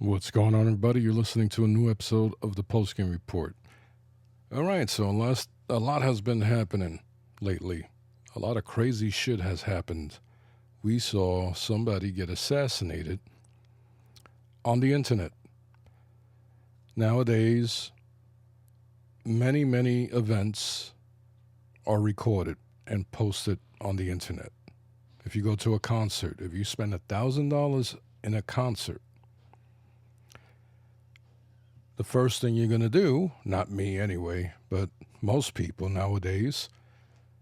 What's going on, everybody? You're listening to a new episode of the Postgame Report. All right, so a lot has been happening lately. A lot of crazy shit has happened. We saw somebody get assassinated on the internet. Nowadays, many events are recorded and posted on the internet. If you go to a concert, if you spend $1,000 in a concert, the first thing you're going to do, not me anyway, but most people nowadays,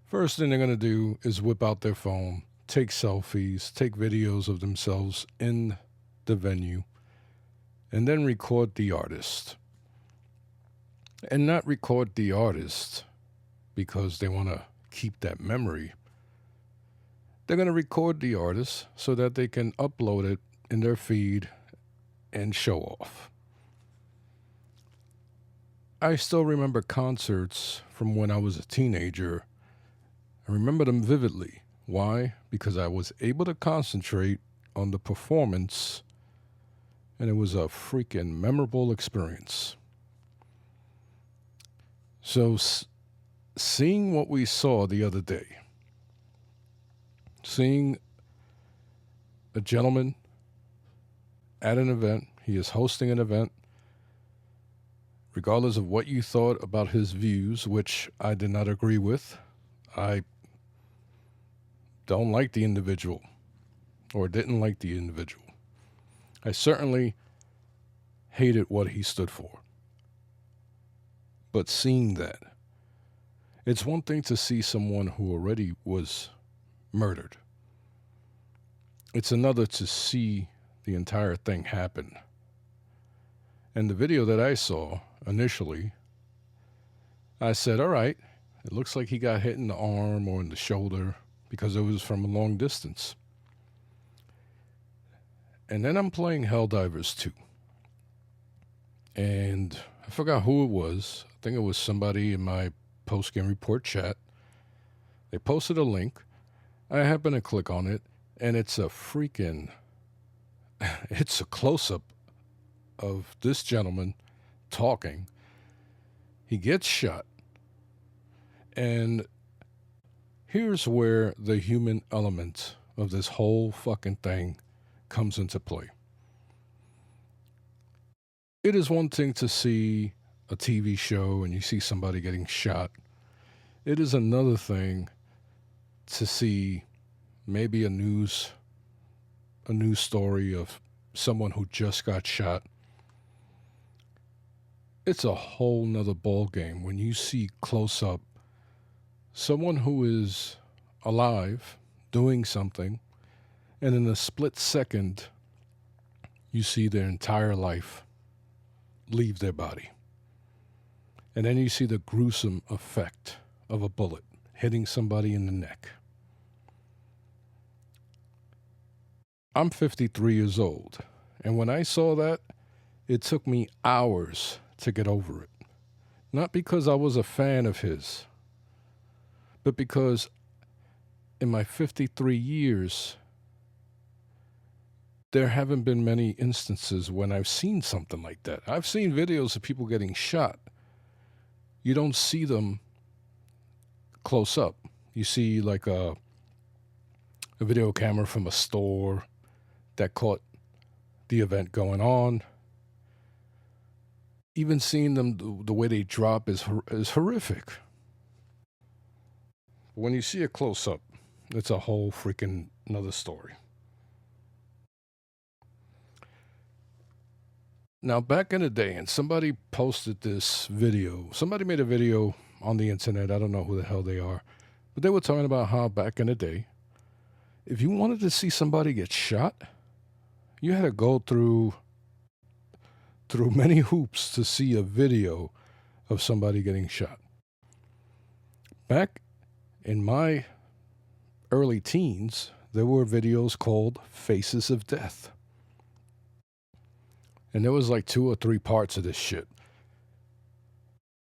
first thing they're going to do is whip out their phone, take selfies, take videos of themselves in the venue, and then record the artist. And not record the artist because they want to keep that memory. They're going to record the artist so that they can upload it in their feed and show off. I still remember concerts from when I was a teenager. I remember them vividly. Why? Because I was able to concentrate on the performance, and it was a freaking memorable experience. So, seeing what we saw the other day, seeing a gentleman at an event, he is hosting an event, regardless of what you thought about his views, which I did not agree with. I don't like the individual, or didn't like the individual. I certainly hated what he stood for. But seeing that, it's one thing to see someone who already was murdered. It's another to see the entire thing happen. And the video that I saw initially, I said, all right, it looks like he got hit in the arm or in the shoulder because it was from a long distance. And then I'm playing Helldivers 2. And I forgot who it was. I think it was somebody in my post-game report chat. They posted a link. I happen to click on it, and it's a it's a close-up of this gentleman talking. He gets shot. And here's where the human element of this whole fucking thing comes into play. It is one thing to see a TV show and you see somebody getting shot. It is another thing to see maybe a news story of someone who just got shot. It's a whole nother ball game when you see close up someone who is alive doing something, and in a split second you see their entire life leave their body. And then you see the gruesome effect of a bullet hitting somebody in the neck. I'm 53 years old, and when I saw that, it took me hours to get over it. Not because I was a fan of his, but because in my 53 years, there haven't been many instances when I've seen something like that. I've seen videos of people getting shot. You don't see them close up. You see like a video camera from a store that caught the event going on. Even seeing them, the way they drop is horrific. When you see a close-up, it's a whole freaking another story. Now, back in the day, and somebody posted this video. Somebody made a video on the internet. I don't know who the hell they are. But they were talking about how back in the day, if you wanted to see somebody get shot, you had to go through many hoops to see a video of somebody getting shot. Back in my early teens, there were videos called Faces of Death. And there was like 2 or 3 parts of this shit.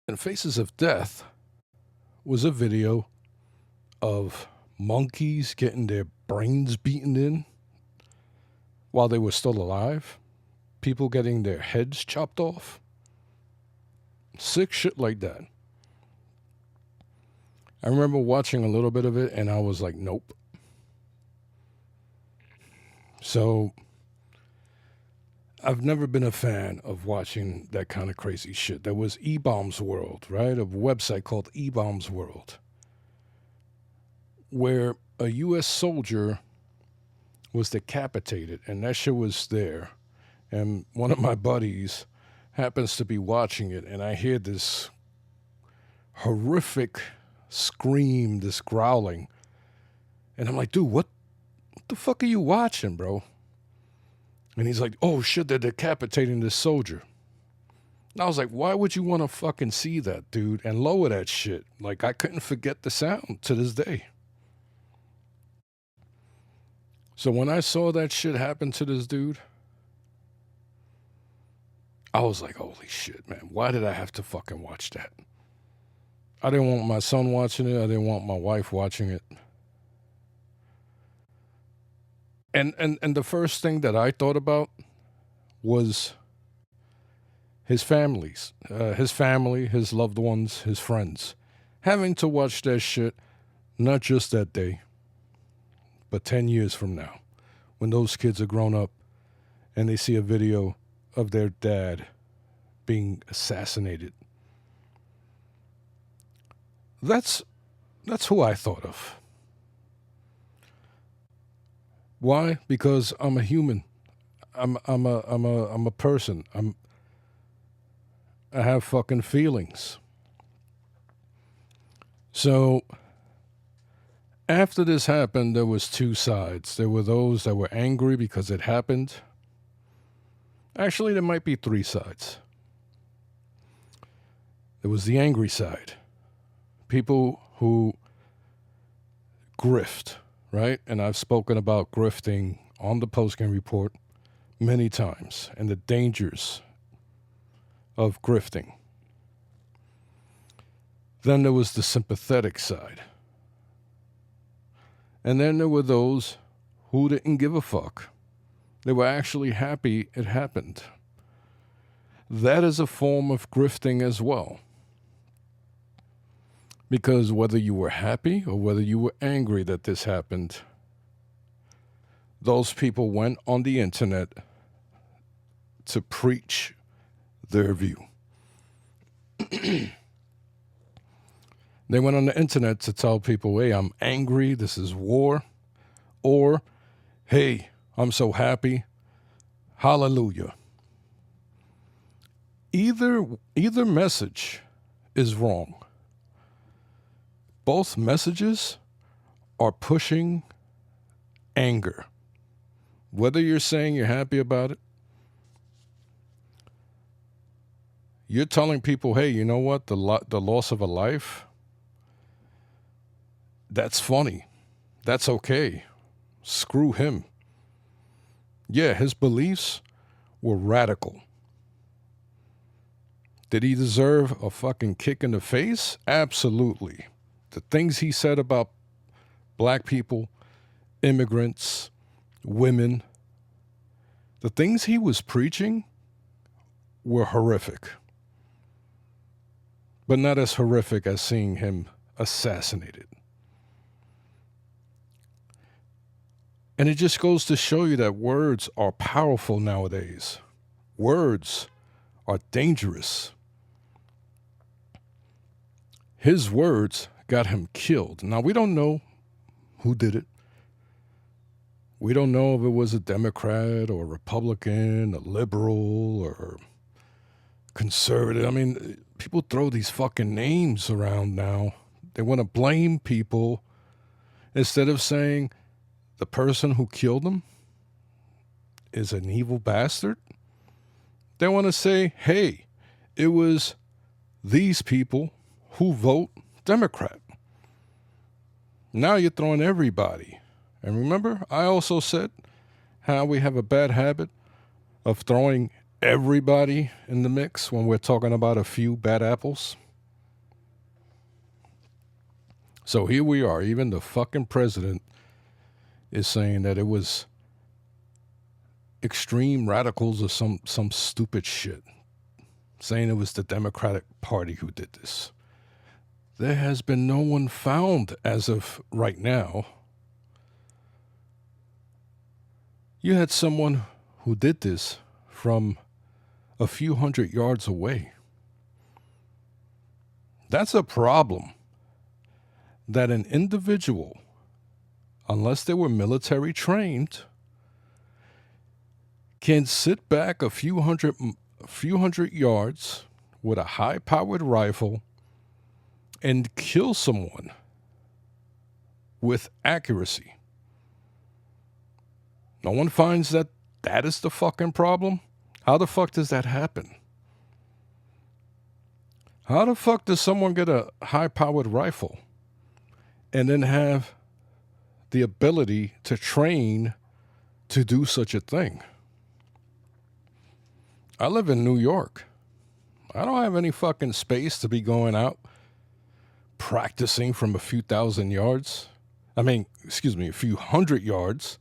And Faces of Death was a video of monkeys getting their brains beaten in while they were still alive. people getting their heads chopped off. Sick shit like that. I remember watching a little bit of it and I was like, nope. So I've never been a fan of watching that kind of crazy shit. There was E-Bombs World, right? A website called E-Bombs World, where a U.S. soldier was decapitated, and that shit was there. And one of my buddies happens to be watching it, and I hear this horrific scream, this growling. And I'm like, dude, what the fuck are you watching, bro? And he's like, oh shit, they're decapitating this soldier. And I was like, why would you want to fucking see that, dude? And lower that shit. Like, I couldn't forget the sound to this day. So when I saw that shit happen to this dude, I was like, holy shit, man. Why did I have to fucking watch that? I didn't want my son watching it. I didn't want my wife watching it. And the first thing that I thought about was his family, his loved ones, his friends, having to watch that shit, not just that day, but 10 years from now, when those kids are grown up and they see a video of their dad being assassinated. That's who I thought of. Why? Because I'm a human. I'm a person. I have fucking feelings. So after this happened, there was two sides. There were those that were angry because it happened. Actually, there might be three sides. There was the angry side. People who grift, right? And I've spoken about grifting on the Post-Game Report many times and the dangers of grifting. Then there was the sympathetic side. And then there were those who didn't give a fuck. They were actually happy it happened. That is a form of grifting as well. Because whether you were happy or whether you were angry that this happened, those people went on the internet to preach their view. They went on the internet to tell people, hey, I'm angry, this is war. Or, hey, I'm so happy, hallelujah. Either message is wrong. Both messages are pushing anger. Whether you're saying you're happy about it, you're telling people, hey, you know what? The loss of a life, that's funny. That's okay. Screw him. Yeah, his beliefs were radical. Did he deserve a fucking kick in the face? Absolutely. The things he said about black people, immigrants, women, the things he was preaching were horrific. But not as horrific as seeing him assassinated. And it just goes to show you that words are powerful nowadays. Words are dangerous. His words got him killed. Now, we don't know who did it. We don't know if it was a Democrat or a Republican, a liberal or conservative. I mean, people throw these fucking names around now. They want to blame people instead of saying the person who killed him is an evil bastard. They want to say, hey, it was these people who vote Democrat. Now you're throwing everybody. And remember, I also said how we have a bad habit of throwing everybody in the mix when we're talking about a few bad apples. So here we are. Even the fucking president is saying that it was extreme radicals or some stupid shit saying it was the Democratic Party who did this. There has been no one found as of right now. You had someone who did this from a few hundred yards away. That's a problem. That an individual, unless they were military trained, can sit back a few hundred yards with a high-powered rifle and kill someone with accuracy. No one finds that is the fucking problem? How the fuck does that happen? How the fuck does someone get a high-powered rifle and then have the ability to train to do such a thing? I live in New York. I don't have any fucking space to be going out practicing from a few thousand yards. A few hundred yards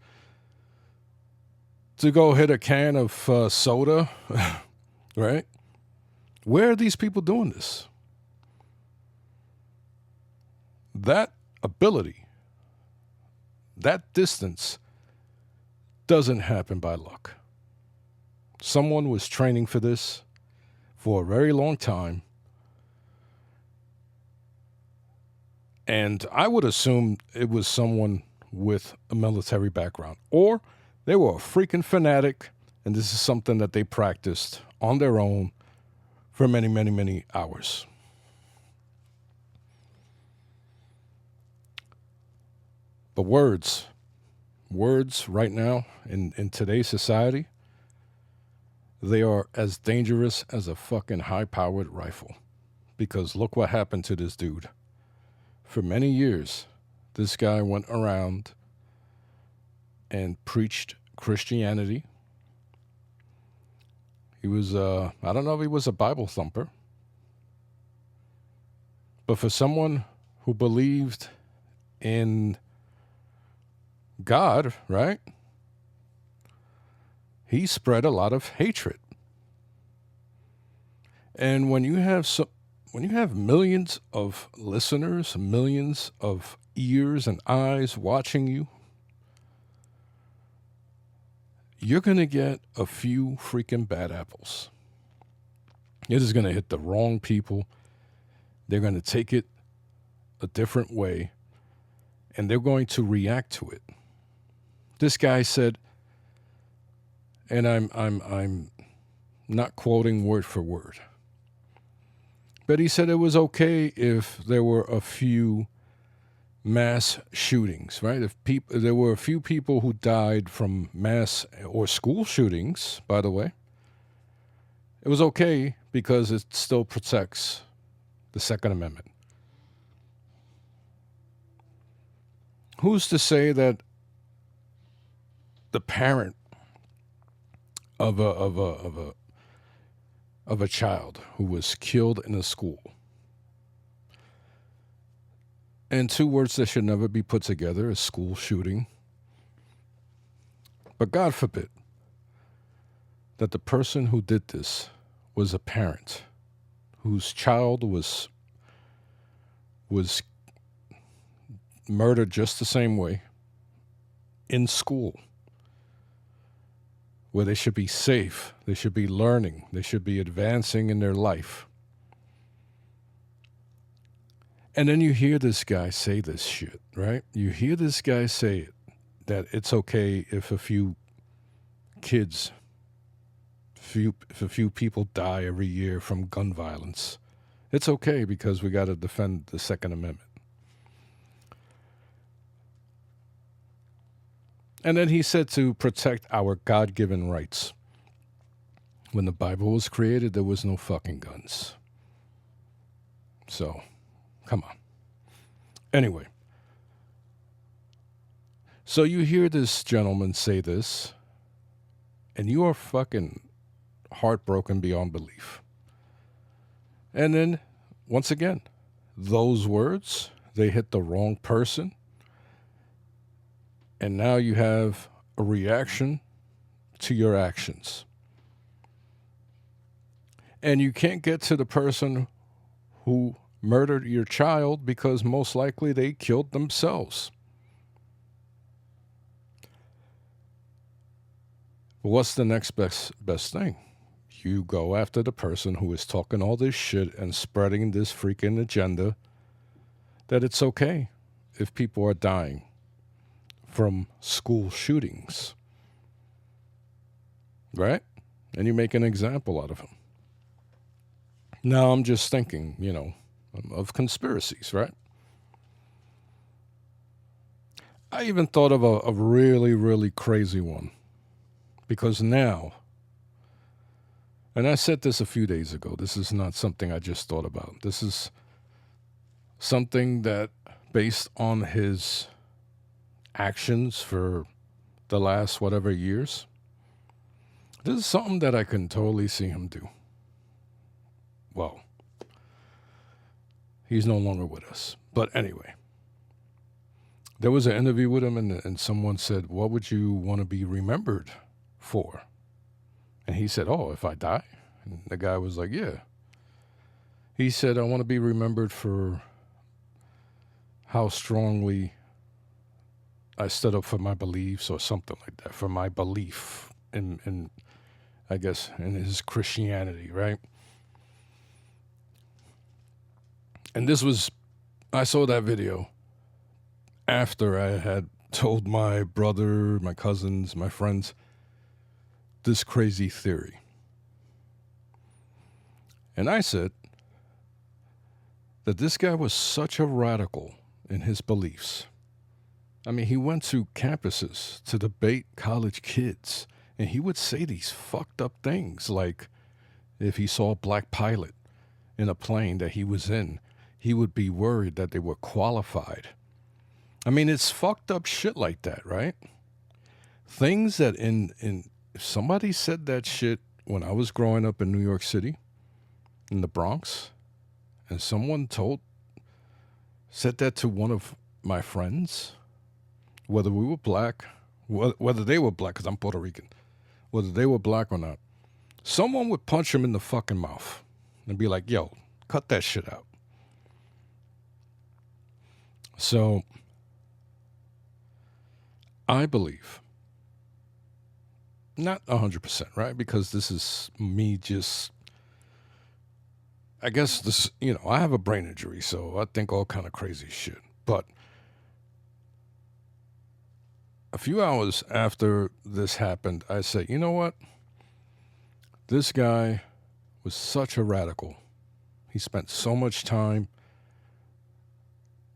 to go hit a can of soda, right? Where are these people doing this? That ability, that distance doesn't happen by luck. Someone was training for this for a very long time. And I would assume it was someone with a military background. Or they were a freaking fanatic, and this is something that they practiced on their own for many, many, many hours. But words right now in today's society, they are as dangerous as a fucking high-powered rifle. Because look what happened to this dude. For many years, this guy went around and preached Christianity. He was, I don't know if he was a Bible thumper, but for someone who believed in God, right? He spread a lot of hatred. And when you have millions of listeners, millions of ears and eyes watching you, you're going to get a few freaking bad apples. It is going to hit the wrong people. They're going to take it a different way, and they're going to react to it. This guy said, and I'm not quoting word for word, but he said it was okay if there were a few mass shootings, right? If there were a few people who died from mass or school shootings, by the way, it was okay because it still protects the Second Amendment. Who's to say that the parent of a child who was killed in a school, and two words that should never be put together, a school shooting, but God forbid that the person who did this was a parent whose child was murdered just the same way in school, where they should be safe, they should be learning, they should be advancing in their life. And then you hear this guy say this shit, right? You hear this guy say it, that it's okay if a few kids, if a few people die every year from gun violence. It's okay because we got to defend the Second Amendment. And then he said to protect our God-given rights. When the Bible was created, there was no fucking guns. So, come on. Anyway. So you hear this gentleman say this, and you are fucking heartbroken beyond belief. And then, once again, those words, they hit the wrong person. And now you have a reaction to your actions. And you can't get to the person who murdered your child because most likely they killed themselves. What's the next best thing? You go after the person who is talking all this shit and spreading this freaking agenda that it's okay if people are dying from school shootings. Right? And you make an example out of them. Now I'm just thinking, of conspiracies, right? I even thought of a really, really crazy one. Because now, and I said this a few days ago, this is not something I just thought about. This is something that, based on his actions for the last whatever years, this is something that I can totally see him do. Well, he's no longer with us. But anyway, there was an interview with him, and someone said, what would you want to be remembered for? And he said, oh, if I die? And the guy was like, yeah. He said, I want to be remembered for how strongly I stood up for my beliefs or something like that, for my belief in I guess, in his Christianity, right? And I saw that video after I had told my brother, my cousins, my friends, this crazy theory. And I said that this guy was such a radical in his beliefs. I mean, he went to campuses to debate college kids, and he would say these fucked up things, like if he saw a black pilot in a plane that he was in, he would be worried that they were qualified. I mean, it's fucked up shit like that, right? Things that if somebody said that shit when I was growing up in New York City, in the Bronx, and someone said that to one of my friends, whether we were black, whether they were black, because I'm Puerto Rican, whether they were black or not, someone would punch him in the fucking mouth and be like, yo, cut that shit out. So I believe, not 100%, right? Because this is me just, I guess this, I have a brain injury, so I think all kind of crazy shit. But a few hours after this happened, I said, you know what? This guy was such a radical. He spent so much time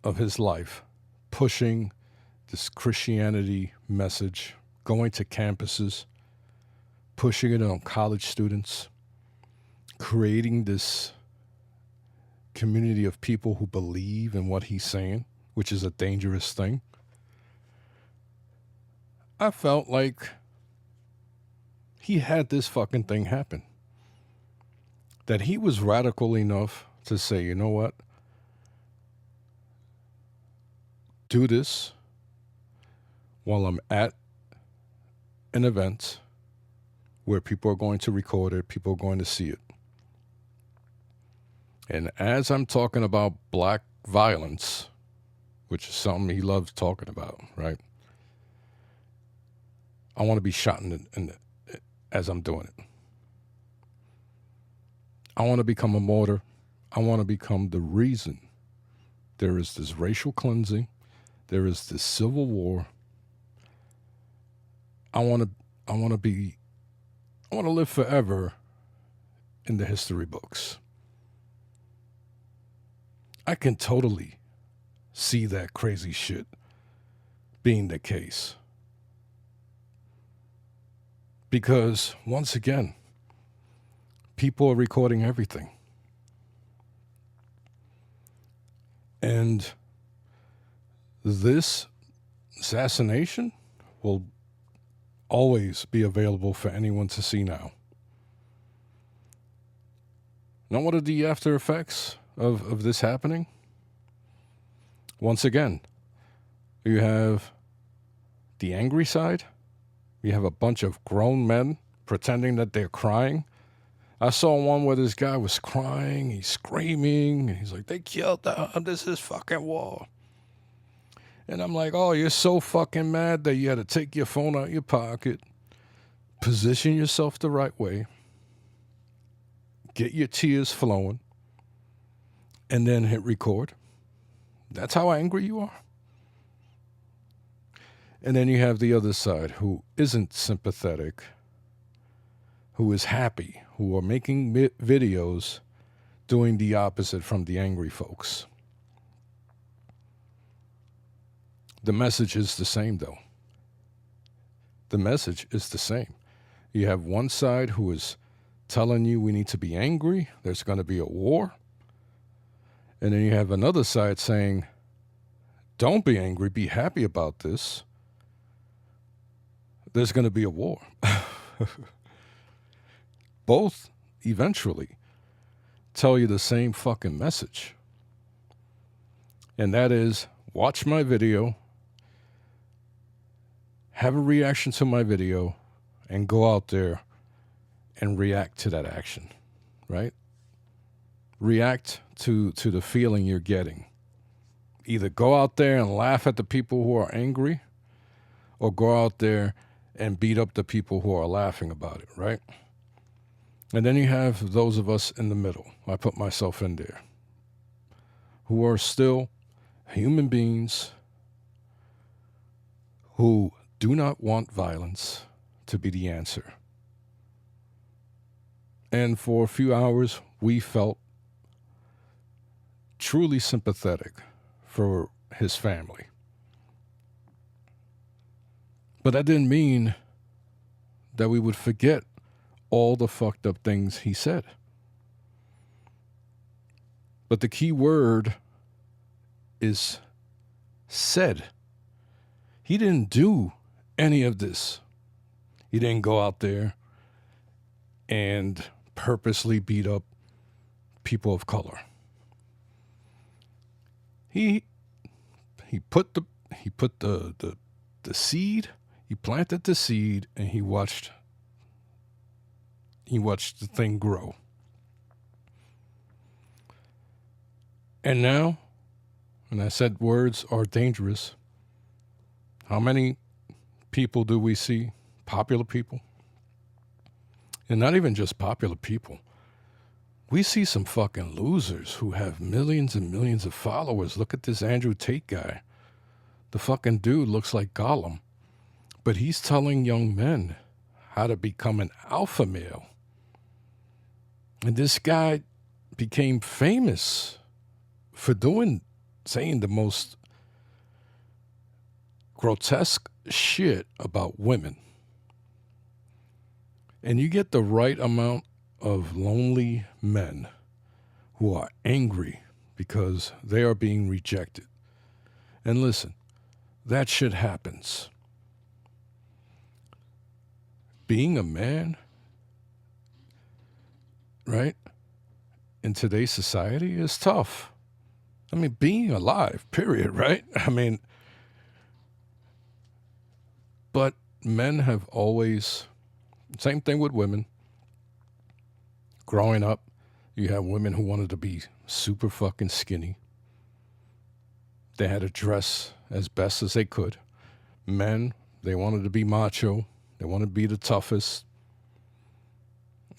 of his life pushing this Christianity message, going to campuses, pushing it on college students, creating this community of people who believe in what he's saying, which is a dangerous thing. I felt like he had this fucking thing happen. That he was radical enough to say, you know what? Do this while I'm at an event where people are going to record it, people are going to see it. And as I'm talking about black violence, which is something he loves talking about, right? I want to be shot as I'm doing it. I want to become a martyr. I want to become the reason there is this racial cleansing. There is this civil war. I want to live forever in the history books. I can totally see that crazy shit being the case. Because, once again, people are recording everything. And this assassination will always be available for anyone to see now. Now, what are the after effects of this happening? Once again, you have the angry side, You have a bunch of grown men pretending that they're crying. I saw one where this guy was crying, he's screaming, and he's like, they killed them, this is fucking war. And I'm like, oh, you're so fucking mad that you had to take your phone out of your pocket, position yourself the right way, get your tears flowing, and then hit record. That's how angry you are. And then you have the other side who isn't sympathetic, who is happy, who are making videos doing the opposite from the angry folks. The message is the same, though. The message is the same. You have one side who is telling you we need to be angry, there's going to be a war. And then you have another side saying, don't be angry, be happy about this. There's going to be a war. Both eventually tell you the same fucking message. And that is, watch my video, have a reaction to my video, and go out there and react to that action, right? React to the feeling you're getting. Either go out there and laugh at the people who are angry, or go out there and beat up the people who are laughing about it, right? And then you have those of us in the middle. I put myself in there, who are still human beings who do not want violence to be the answer. And for a few hours, we felt truly sympathetic for his family. But that didn't mean that we would forget all the fucked up things he said. But the key word is said. He didn't do any of this. He didn't go out there and purposely beat up people of color. He put the seed, he planted the seed, and he watched the thing grow. And now, and I said words are dangerous, how many people do we see? Popular people? And not even just popular people. We see some fucking losers who have millions and millions of followers. Look at this Andrew Tate guy. The fucking dude looks like Gollum. But he's telling young men how to become an alpha male. And this guy became famous for saying the most grotesque shit about women. And you get the right amount of lonely men who are angry because they are being rejected. And listen, that shit happens. Being a man, right, in today's society is tough. I mean, being alive, period, right? I mean, but men have always, same thing with women. Growing up, you have women who wanted to be super fucking skinny. They had to dress as best as they could. Men, they wanted to be macho. They wanted to be the toughest.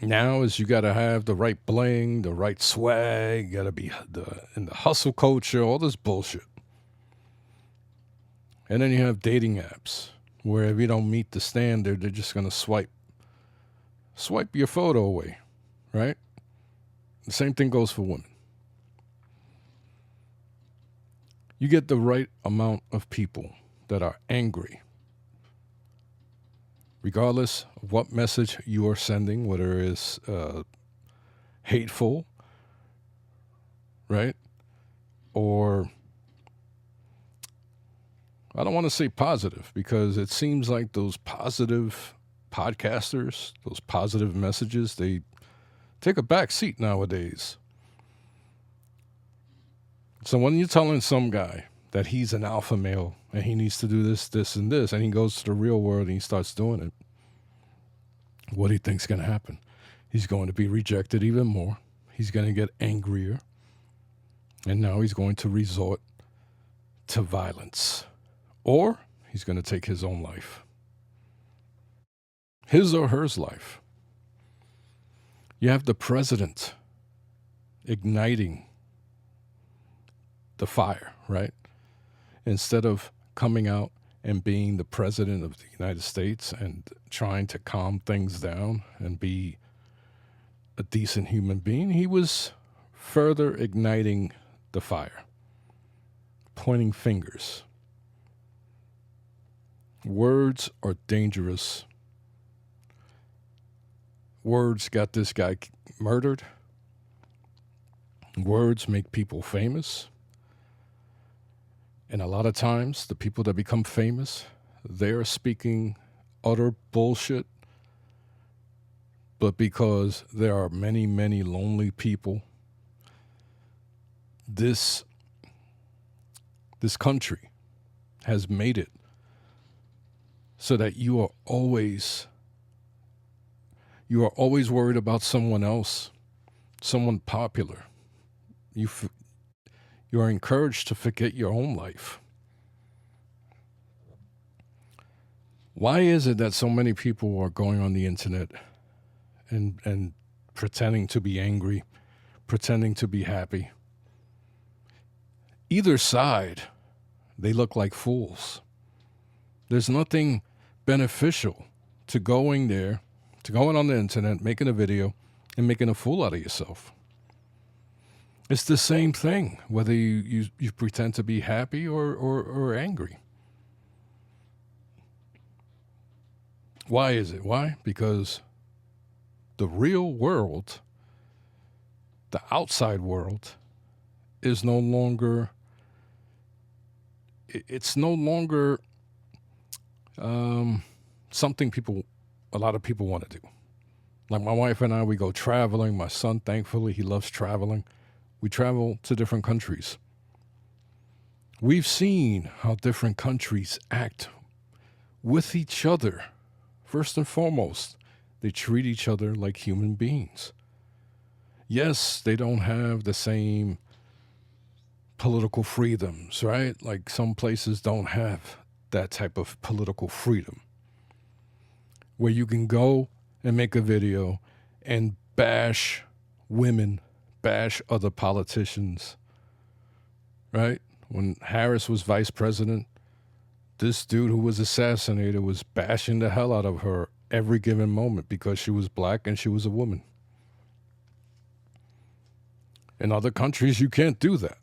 Now is you got to have the right bling, the right swag. You got to be in the hustle culture, all this bullshit. And then you have dating apps where if you don't meet the standard, they're just going to swipe your photo away, right? The same thing goes for women. You get the right amount of people that are angry, regardless of what message you are sending, whether it's hateful, right? Or I don't want to say positive, because it seems like those positive podcasters, those positive messages, they take a back seat nowadays. So when you're telling some guy that he's an alpha male and he needs to do this, this, and this, and he goes to the real world and he starts doing it, What do you think's going to happen? He's going to be rejected even more. He's going to get angrier. And now he's going to resort to violence. Or he's going to take his own life. His or hers life. You have the president igniting the fire, right? Instead of coming out and being the president of the United States and trying to calm things down and be a decent human being, he was further igniting the fire, pointing fingers. Words are dangerous. Words got this guy murdered. Words make people famous. And a lot of times, the people that become famous, they're speaking utter bullshit. But because there are many, many lonely people, this country has made it so that you are always worried about someone else, someone popular. You are encouraged to forget your own life. Why is it that so many people are going on the internet and pretending to be angry, pretending to be happy? Either side, they look like fools. There's nothing beneficial to going there, to going on the internet, making a video, and making a fool out of yourself. It's the same thing, whether you pretend to be happy or angry. Why is it? Why? Because the real world, the outside world, is no longer, it's no longer something a lot of people want to do. Like my wife and I, we go traveling. My son, thankfully, he loves traveling. We travel to different countries. We've seen how different countries act with each other. First and foremost, they treat each other like human beings. Yes, they don't have the same political freedoms, right? Like some places don't have that type of political freedom where you can go and make a video and bash women, bash other politicians, right? When Harris was vice president, this dude who was assassinated was bashing the hell out of her every given moment because she was black and she was a woman. In other countries, you can't do that.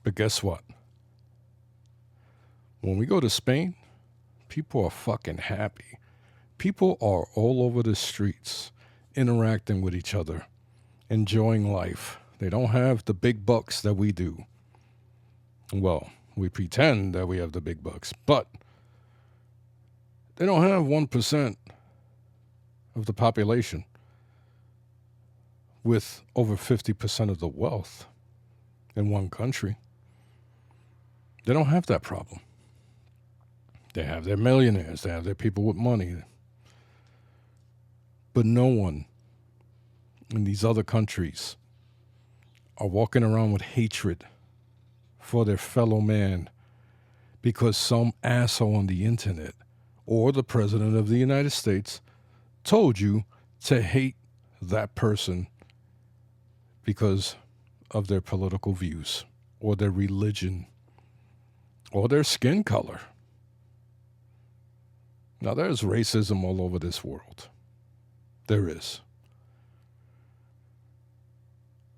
But guess what? When we go to Spain, people are fucking happy. People are all over the streets, interacting with each other, enjoying life. They don't have the big bucks that we do. Well, we pretend that we have the big bucks, but they don't have 1% of the population with over 50% of the wealth in one country. They don't have that problem. They have their millionaires, they have their people with money. But no one in these other countries are walking around with hatred for their fellow man because some asshole on the internet or the president of the United States told you to hate that person because of their political views or their religion or their skin color. Now, there's racism all over this world. There is.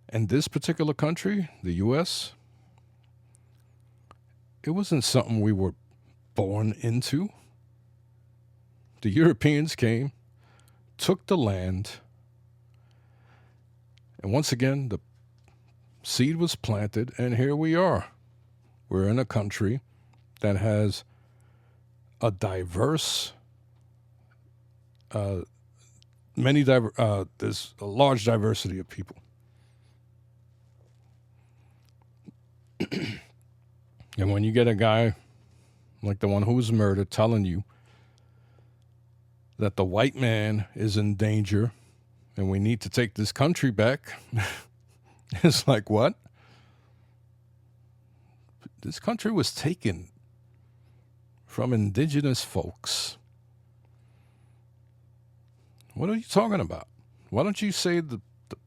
And this particular country, the U.S., it wasn't something we were born into. The Europeans came, took the land, and once again, the seed was planted, and here we are. We're in a country that has a diverse, there's a large diversity of people. And when you get a guy like the one who was murdered telling you that the white man is in danger and we need to take this country back. It's like, what? This country was taken from indigenous folks. What are you talking about? Why don't you say the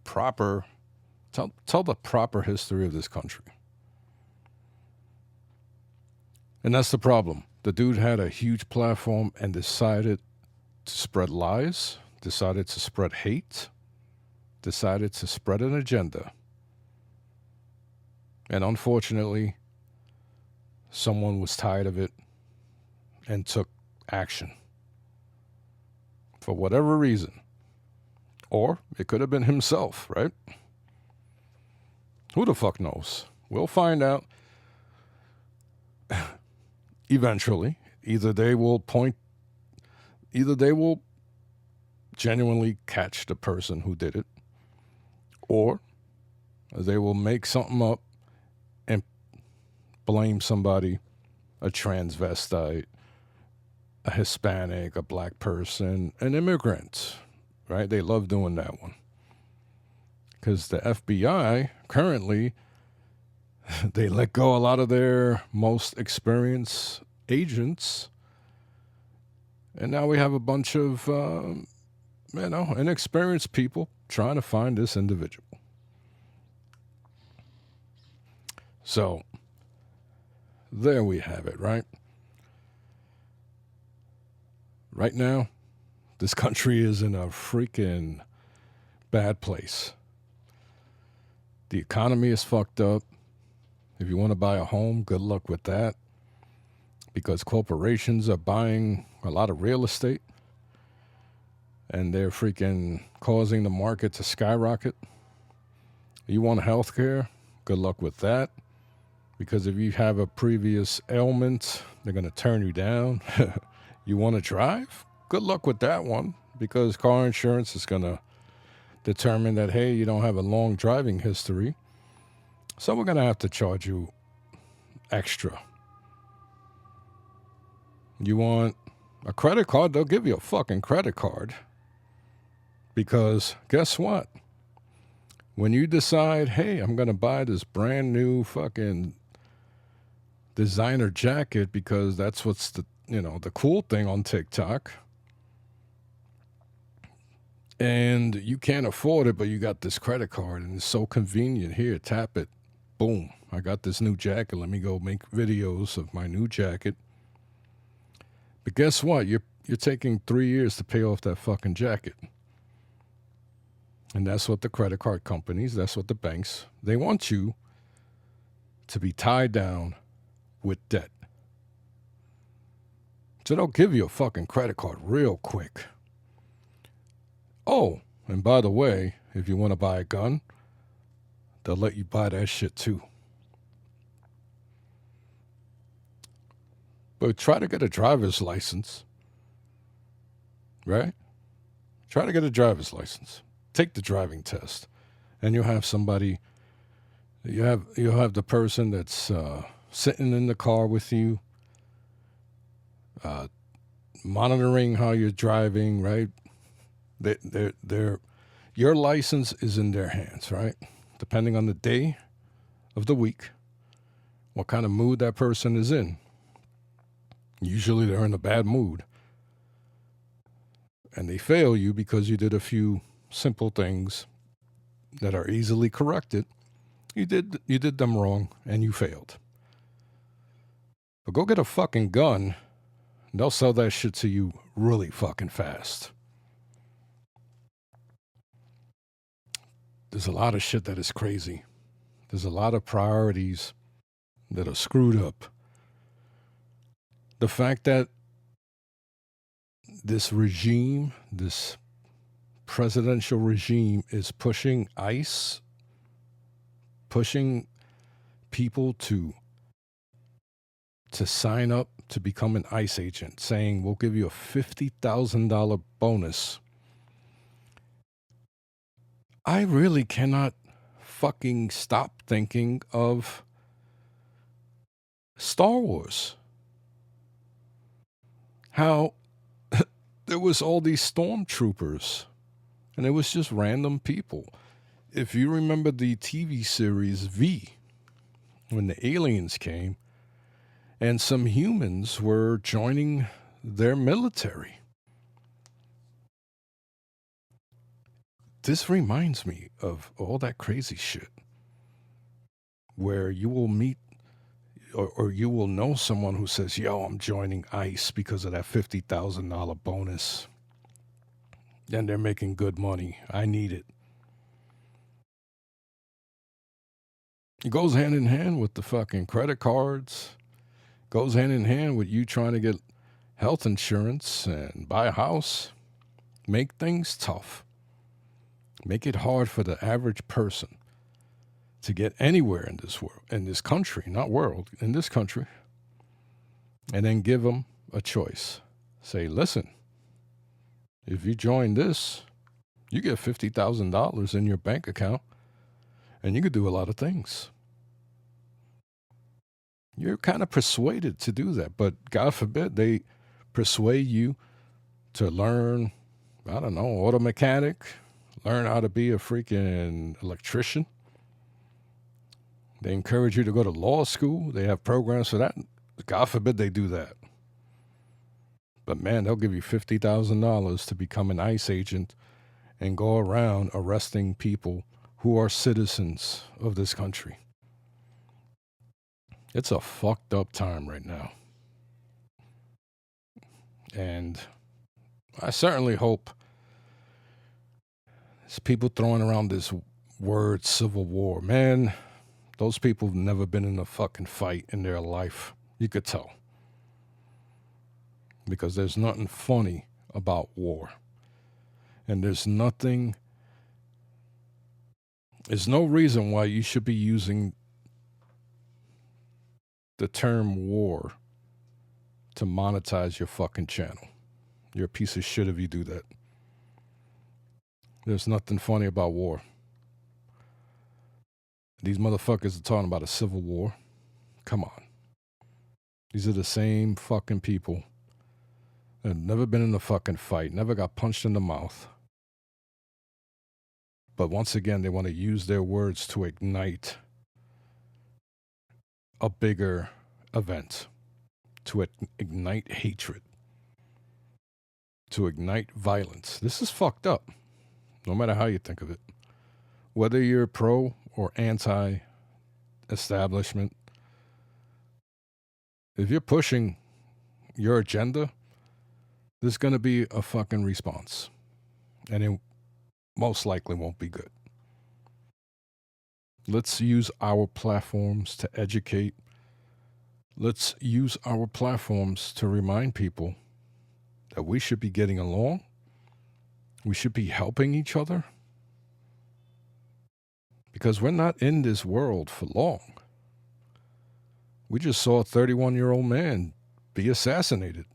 proper, tell the proper history of this country? And that's the problem. The dude had a huge platform and decided to spread lies, decided to spread hate, decided to spread an agenda. And unfortunately, someone was tired of it and took action. For whatever reason. Or it could have been himself, right? Who the fuck knows? We'll find out eventually. Either they will genuinely catch the person who did it, or they will make something up and blame somebody, a transvestite, a Hispanic, a black person, an immigrant, right? They love doing that one. Because the FBI currently, they let go a lot of their most experienced agents. And now we have a bunch of, inexperienced people trying to find this individual. So, there we have it, right? Right now, this country is in a freaking bad place. The economy is fucked up. If you want to buy a home, good luck with that. Because corporations are buying a lot of real estate. And they're freaking causing the market to skyrocket. You want health care? Good luck with that. Because if you have a previous ailment, they're going to turn you down. You want to drive? Good luck with that one, because car insurance is going to determine that, hey, you don't have a long driving history. So we're going to have to charge you extra. You want a credit card? They'll give you a fucking credit card. Because guess what? When you decide, hey, I'm going to buy this brand new fucking designer jacket because that's what's the cool thing on TikTok, and you can't afford it, but you got this credit card and it's so convenient. Here, tap it. Boom. I got this new jacket. Let me go make videos of my new jacket. But guess what? You're taking 3 years to pay off that fucking jacket. And that's what the credit card companies, that's what the banks, they want you to be tied down with debt. So they'll give you a fucking credit card real quick. Oh, and by the way, if you want to buy a gun, they'll let you buy that shit too. But try to get a driver's license, right? Try to get a driver's license. Take the driving test, and you'll have somebody. You'll have the person that's sitting in the car with you, monitoring how you're driving, right? Your license is in their hands, right? Depending on the day of the week, what kind of mood that person is in. Usually they're in a bad mood. And they fail you because you did a few simple things that are easily corrected. You did them wrong and you failed. But go get a fucking gun. And they'll sell that shit to you really fucking fast. There's a lot of shit that is crazy. There's a lot of priorities that are screwed up. The fact that this regime, this presidential regime, is pushing ICE, pushing people to sign up to become an ICE agent, saying we'll give you a $50,000 bonus. I really cannot fucking stop thinking of Star Wars. How there was all these stormtroopers, and it was just random people. If you remember the TV series V, when the aliens came, and some humans were joining their military. This reminds me of all that crazy shit where you will meet or you will know someone who says, yo, I'm joining ICE because of that $50,000 bonus. And they're making good money. I need it. It goes hand in hand with the fucking credit cards. Goes hand in hand with you trying to get health insurance and buy a house. Make things tough. Make it hard for the average person to get anywhere in this world, in this country, not world, in this country. And then give them a choice. Say, listen, if you join this, you get $50,000 in your bank account and you could do a lot of things. You're kind of persuaded to do that, but God forbid they persuade you to learn, I don't know, auto mechanic, learn how to be a freaking electrician. They encourage you to go to law school. They have programs for that. God forbid they do that. But man, they'll give you $50,000 to become an ICE agent and go around arresting people who are citizens of this country. It's a fucked up time right now. And I certainly hope there's people throwing around this word civil war. Man, those people have never been in a fucking fight in their life. You could tell. Because there's nothing funny about war. And there's no reason why you should be using the term war to monetize your fucking channel. You're a piece of shit if you do that. There's nothing funny about war. These motherfuckers are talking about a civil war. Come on. These are the same fucking people that have never been in a fucking fight, never got punched in the mouth. But once again, they want to use their words to ignite a bigger event, to ignite hatred, to ignite violence. This is fucked up, no matter how you think of it. Whether you're pro or anti-establishment, if you're pushing your agenda, there's going to be a fucking response. And it most likely won't be good. Let's use our platforms to educate. Let's use our platforms to remind people that we should be getting along. We should be helping each other. Because we're not in this world for long. We just saw a 31-year-old man be assassinated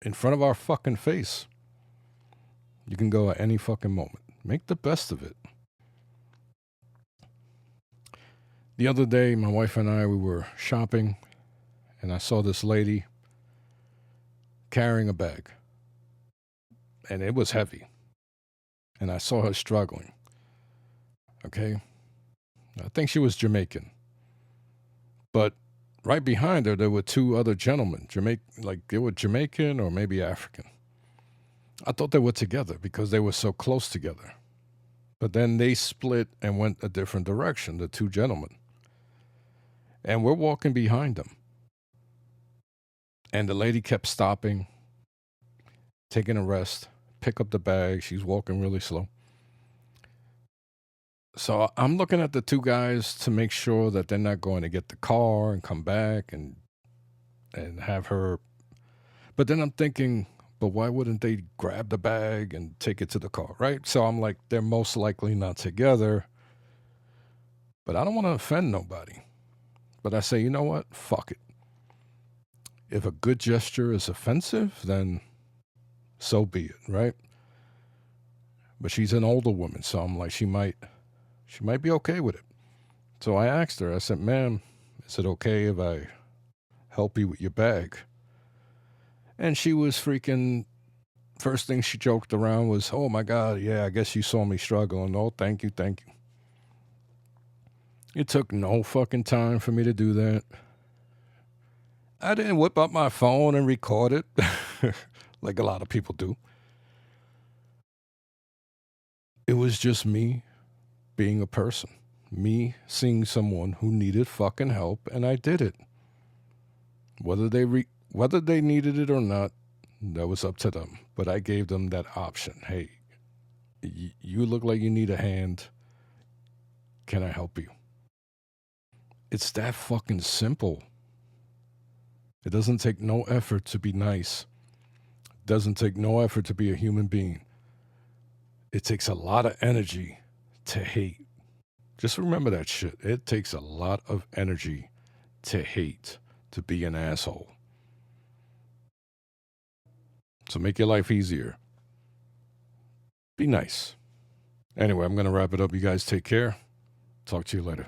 in front of our fucking face. You can go at any fucking moment. Make the best of it. The other day, my wife and I, we were shopping, and I saw this lady carrying a bag. And it was heavy. And I saw her struggling. Okay? I think she was Jamaican. But right behind her, there were two other gentlemen. They were Jamaican or maybe African. I thought they were together because they were so close together. But then they split and went a different direction, the two gentlemen. And we're walking behind them. And the lady kept stopping, taking a rest, pick up the bag. She's walking really slow. So I'm looking at the two guys to make sure that they're not going to get the car and come back and have her. But then I'm thinking, but why wouldn't they grab the bag and take it to the car, right? So I'm like, they're most likely not together. But I don't want to offend nobody. But I say, you know what? Fuck it. If a good gesture is offensive, then so be it, right? But she's an older woman, so I'm like, she might be okay with it. So I asked her, I said, ma'am, is it okay if I help you with your bag? And she was freaking, first thing she joked around was, oh my God, yeah, I guess you saw me struggling. Oh, thank you, thank you. It took no fucking time for me to do that. I didn't whip up my phone and record it like a lot of people do. It was just me being a person, me seeing someone who needed fucking help, and I did it. Whether they needed it or not, that was up to them. But I gave them that option. Hey, you look like you need a hand. Can I help you? It's that fucking simple. It doesn't take no effort to be nice. It doesn't take no effort to be a human being. It takes a lot of energy to hate. Just remember that shit. It takes a lot of energy to hate, to be an asshole. So make your life easier. Be nice. Anyway, I'm going to wrap it up. You guys take care. Talk to you later.